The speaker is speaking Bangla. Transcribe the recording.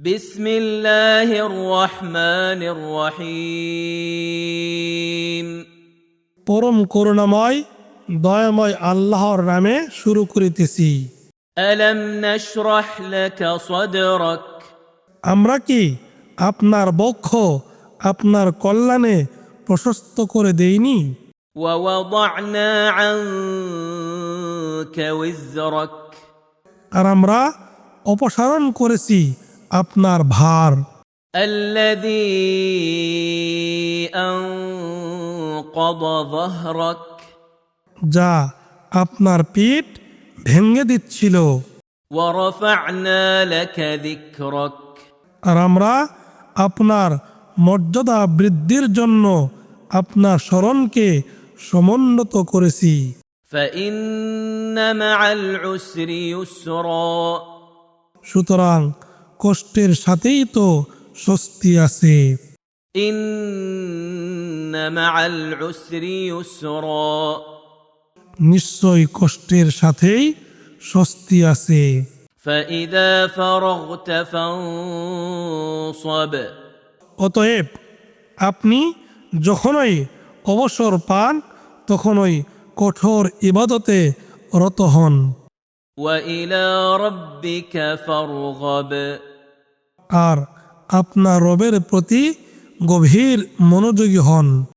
بسم الله الرحمن الرحيم পরম করুণাময় দয়াময় আল্লাহর নামে শুরু করিতেছি। ألم نشرح لك صدرك আমরা কি আপনার বক্ষ আপনার কল্যাণে প্রশস্ত করে দেইনি? ووضعنا عنك وزرك আর আমরা অপসারণ করেছি আপনার ভার, الذي أنقض ظهرك যা আপনার পিঠ ভেঙে দিচ্ছিল। ورفعنا لك ذكرك আর আমরা আপনার মর্যাদা বৃদ্ধির জন্য আপনার স্মরণকে সমুন্নত করেছি। فإن مع العسر يسرا সুতরাং কষ্টের সাথেই তো স্বস্তি আছে। إن مع العسر يسرا নিশ্চয় কষ্টের সাথেই স্বস্তি আছে। فإذا فرغت فانصب অতএব আপনি যখনই অবসর পান তখনই কঠোর ইবাদতে রত হন। وإلى ربك فارغب আর আপনার রবের প্রতি গভীর মনোযোগী হন।